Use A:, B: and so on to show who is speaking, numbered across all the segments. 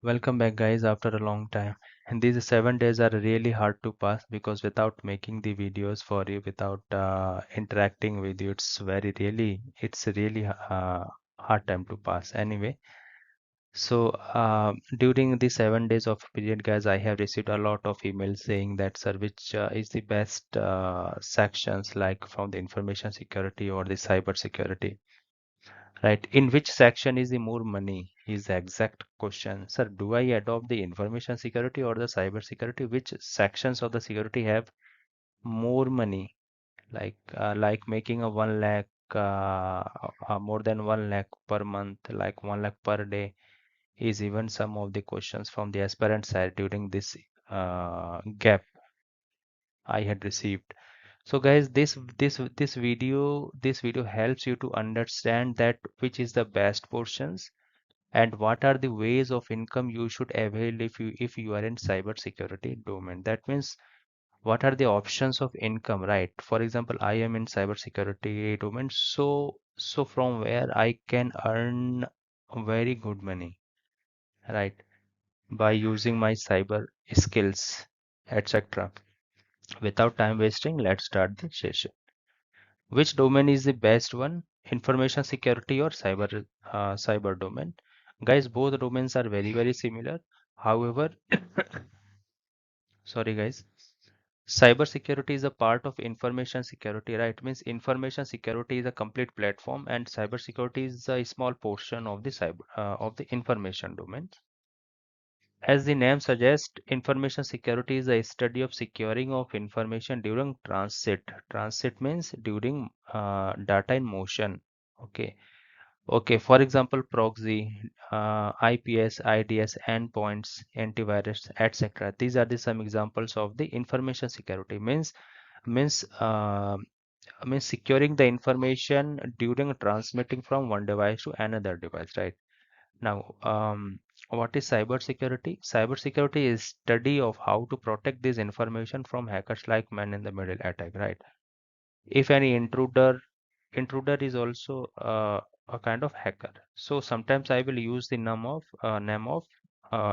A: Welcome back, guys, after a long time. And these 7 days are really hard to pass because without making the videos for you, without interacting with you, it's really hard time to pass. Anyway, so during the 7 days of period, guys, I have received a lot of emails saying that, sir, which is the best sections like from the information security or the cyber security. Right. In which section is the more money? Is the exact question. Sir, do I adopt the information security or the cyber security? Which sections of the security have more money? Like making a 1 lakh, more than 1 lakh per month, like 1 lakh per day, is even some of the questions from the aspirant side during this gap I had received. So guys, this video helps you to understand that which is the best portions and what are the ways of income you should avail if you are in cyber security domain. That means what are the options of income, right? For example, I am in cyber security domain, so from where I can earn very good money, right? By using my cyber skills, etc. Without time wasting, let's start the session. Which domain is the best one? Information security or cyber domain? Guys, both domains are very similar. However, sorry guys, cyber security is a part of information security, right? Means information security is a complete platform, and cyber security is a small portion of the cyber of the information domain. As the name suggests, information security is a study of securing of information during transit. Transit means during data in motion. Okay. Okay. For example, proxy, IPS, IDS, endpoints, antivirus, etc. These are the some examples of the information security. Means uh, means securing the information during transmitting from one device to another device, right? Now, what is cybersecurity? Cybersecurity is study of how to protect this information from hackers like man-in-the-middle attack, right? If any intruder is also a kind of hacker. So sometimes I will use the name of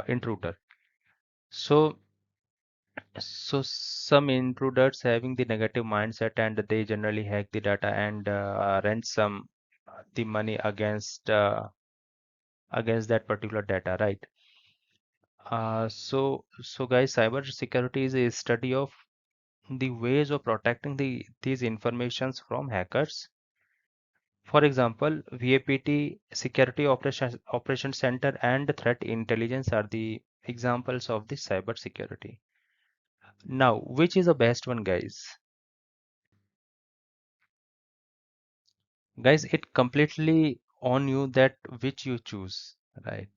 A: intruder. So some intruders having the negative mindset and they generally hack the data and ransom the money against that particular data, right? So guys, cyber security is a study of the ways of protecting these informations from hackers. For example, VAPT, Security Operations Center, and Threat Intelligence are the examples of the cyber security. Now, which is the best one, guys? Guys, it completely on you that which you choose, right?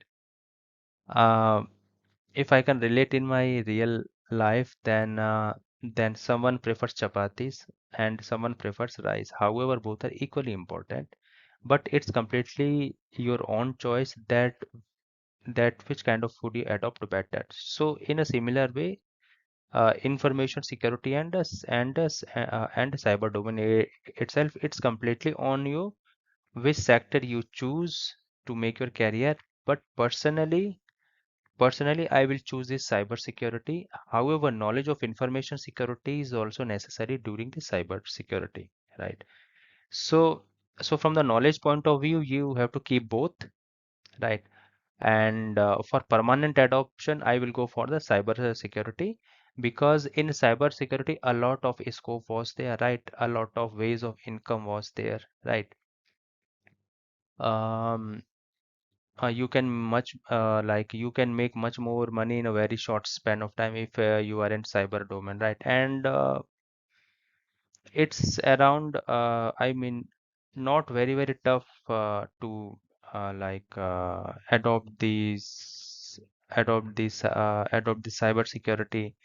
A: Uh, if I can relate in my real life, then someone prefers chapatis and someone prefers rice. However, both are equally important, but it's completely your own choice that which kind of food you adopt better. So, in a similar way, information security and cyber domain itself, it's completely on you which sector you choose to make your career. But personally, I will choose this cyber security. However, knowledge of information security is also necessary during the cyber security, right? So, so from the knowledge point of view, you have to keep both, right? And for permanent adoption, I will go for the cyber security because in cyber security, a lot of scope was there, right? A lot of ways of income was there, right? Um, you can you can make much more money in a very short span of time if you are in cyber domain, right? And it's around I mean not very tough to adopt the cyber security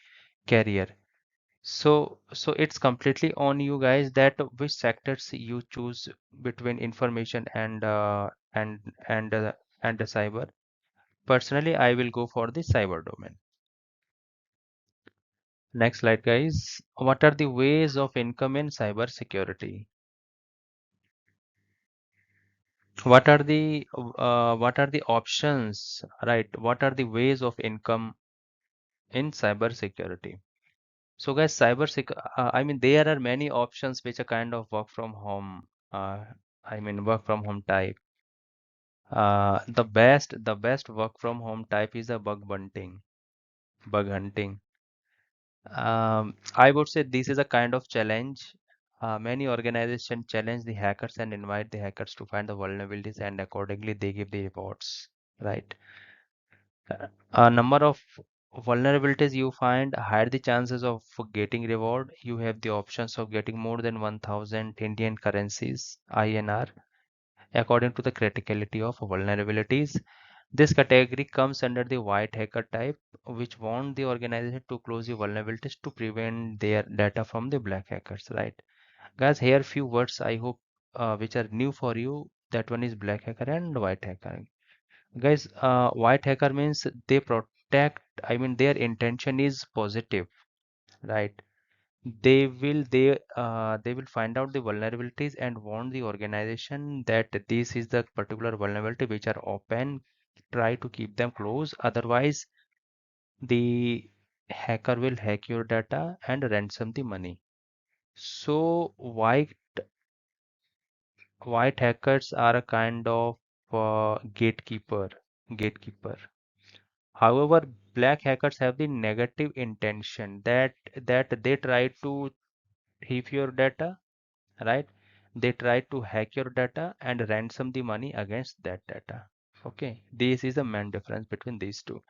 A: career. So it's completely on you guys that which sectors you choose between information and the cyber. Personally, I will go for the cyber domain. Next slide, guys. What are the ways of income in cyber security? what are the options, right? What are the ways of income in cyber security? So guys, I mean, there are many options which are kind of work from home. I mean, work from home type. The best work from home type is a bug hunting. Bug hunting. I would say this is a kind of challenge. Many organizations challenge the hackers and invite the hackers to find the vulnerabilities, and accordingly they give the reports, right? A number of vulnerabilities you find higher the chances of getting reward. You have the options of getting more than 1000 Indian currencies, INR, according to the criticality of vulnerabilities. This category comes under the white hacker type, which want the organization to close the vulnerabilities to prevent their data from the black hackers, right? Guys, here few words I hope which are new for you. That one is black hacker and white hacker. Guys, white hacker means they protect, I mean, their intention is positive, right? They will find out the vulnerabilities and warn the organization that this is the particular vulnerability which are open. Try to keep them close. Otherwise, the hacker will hack your data and ransom the money. So white hackers are a kind of gatekeeper. However, black hackers have the negative intention that they try to thief your data, right? They try to hack your data and ransom the money against that data. Okay, this is the main difference between these two.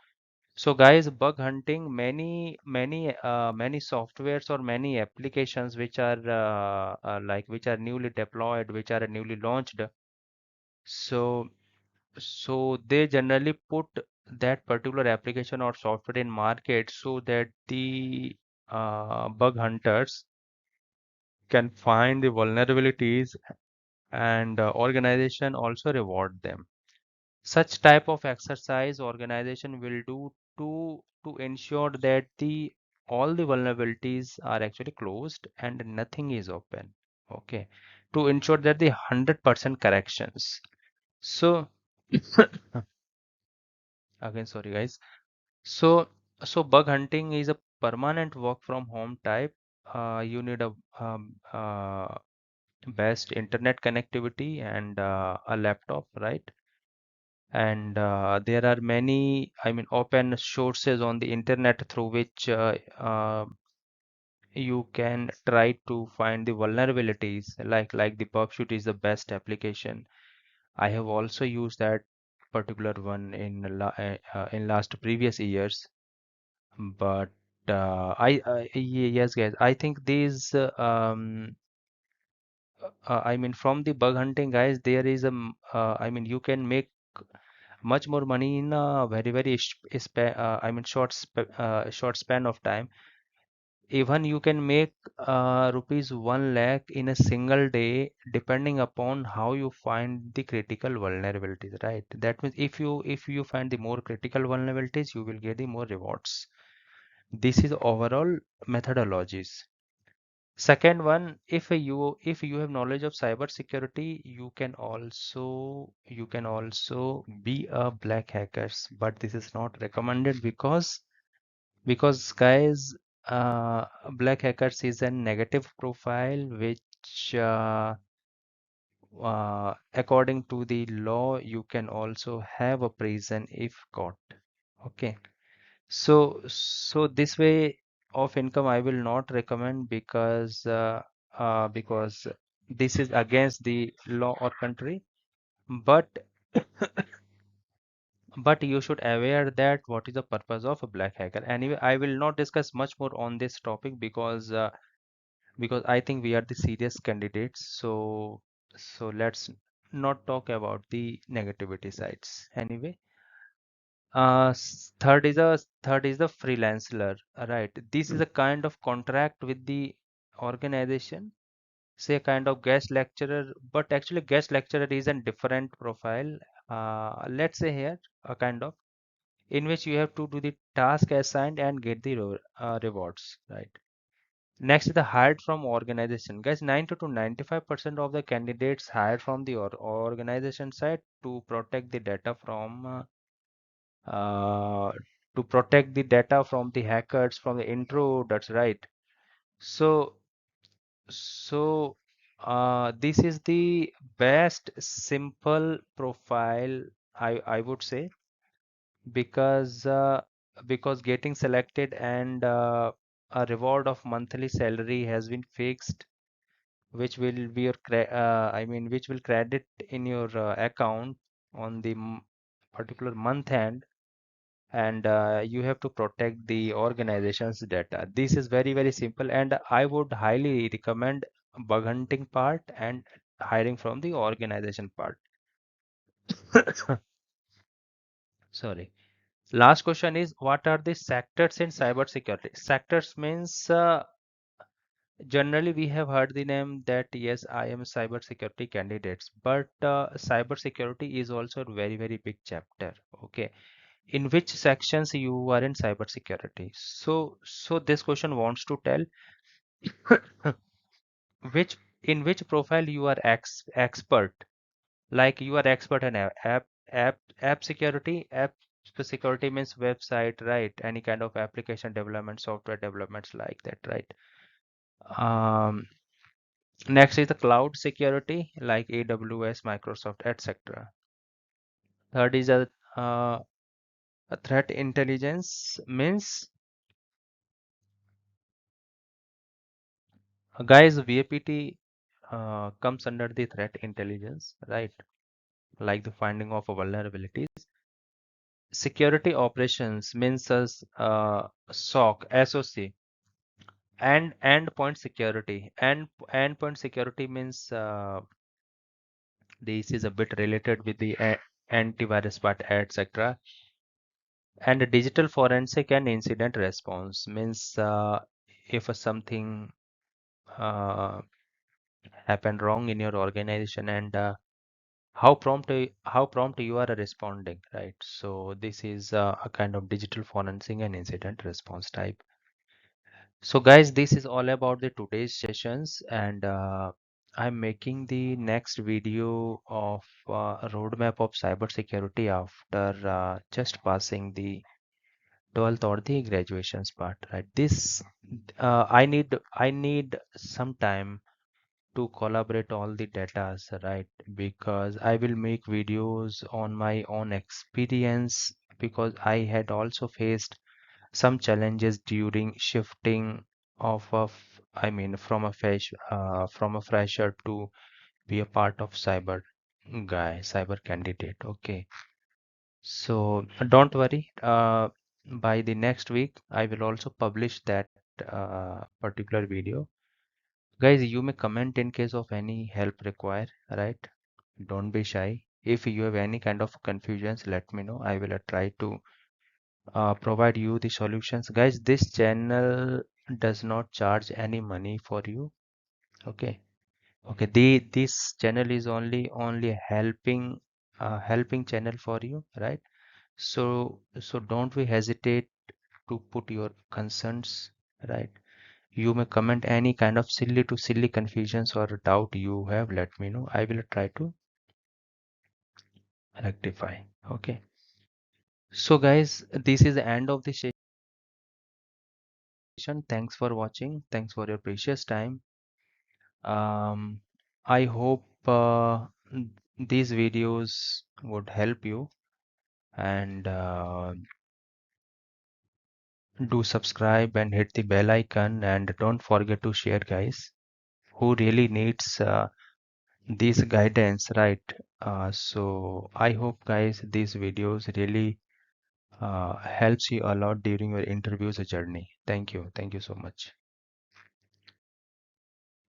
A: So guys, bug hunting, many softwares or many applications which are which are newly deployed, which are newly launched. So they generally put that particular application or software in market so that the bug hunters can find the vulnerabilities, and organization also reward them. Such type of exercise organization will do to ensure that the all the vulnerabilities are actually closed and nothing is open. Okay, to ensure that the 100% corrections. So again, sorry guys. So bug hunting is a permanent work from home type. You need a best internet connectivity and a laptop, right? And there are many, I mean, open sources on the internet through which you can try to find the vulnerabilities. Like the PubShoot is the best application. I have also used that particular one in last previous years. But yes, guys, I think these I mean, from the bug hunting, guys, there is I mean, you can make much more money in a very I mean, short span of time. Even you can make rupees 1 lakh in a single day, depending upon how you find the critical vulnerabilities, right? That means if you find the more critical vulnerabilities, you will get the more rewards. This is overall methodologies. Second one, if you have knowledge of cyber security, you can also be a black hackers, but this is not recommended because guys, black hackers is a negative profile which according to the law you can also have a prison if caught. Okay. So this way of income I will not recommend because this is against the law or country. But but you should aware that what is the purpose of a black hacker. Anyway, I will not discuss much more on this topic because I think we are the serious candidates. So let's not talk about the negativity sides. Anyway. Third is the freelancer, right? This is a kind of contract with the organization, say a kind of guest lecturer, but actually guest lecturer is a different profile. Let's say here a kind of in which you have to do the task assigned and get the rewards, right? Next is the hired from organization. Guys, 90 to 95% of the candidates hired from the organization side to protect the data from uh, the hackers from the intro. That's right. So so this is the best simple profile I would say, because getting selected and a reward of monthly salary has been fixed, which will be your which will credit in your account on the particular month end, and you have to protect the organization's data. This is very very simple, and I would highly recommend bug hunting part and hiring from the organization part. Sorry. Last question is, what are the sectors in cybersecurity? Sectors means generally we have heard the name that yes, I am a cybersecurity candidates, but cybersecurity is also a very very big chapter. Okay, in which sections you are in cybersecurity? So this question wants to tell which in which profile you are expert. Like you are expert in app security. App security means website, right? Any kind of application development, software developments like that, right? Um, Next is the cloud security, like AWS, Microsoft, etc. Third is a threat intelligence means, guys, VAPT comes under the threat intelligence, right? Like the finding of vulnerabilities. Security operations means as SOC, and endpoint security. And endpoint security means this is a bit related with the antivirus part, etc. And digital forensic and incident response means if something uh, happened wrong in your organization, and how prompt you are responding, right? So this is a kind of digital forensic and incident response type. So guys, this is all about the today's sessions, and I'm making the next video of a roadmap of cybersecurity after just passing the 12th or the graduations part, right? This I need some time to collaborate all the data, right? Because I will make videos on my own experience, because I had also faced some challenges during shifting from a fresher to be a part of cyber candidate. Okay, so don't worry. By the next week, I will also publish that particular video. Guys, you may comment in case of any help required, right? Don't be shy. If you have any kind of confusions, let me know. I will try to provide you the solutions. Guys, this channel does not charge any money for you. Okay. Okay. This channel is only a helping channel for you, right? So don't be hesitate to put your concerns, right? You may comment any kind of silly confusions or doubt you have. Let me know. I will try to rectify. Okay. So guys, this is the end of the session. Thanks for watching. Thanks for your precious time. I hope these videos would help you, and do subscribe and hit the bell icon, and don't forget to share, guys, who really needs this guidance, right? So I hope, guys, these videos really helps you a lot during your interviews journey. Thank you so much.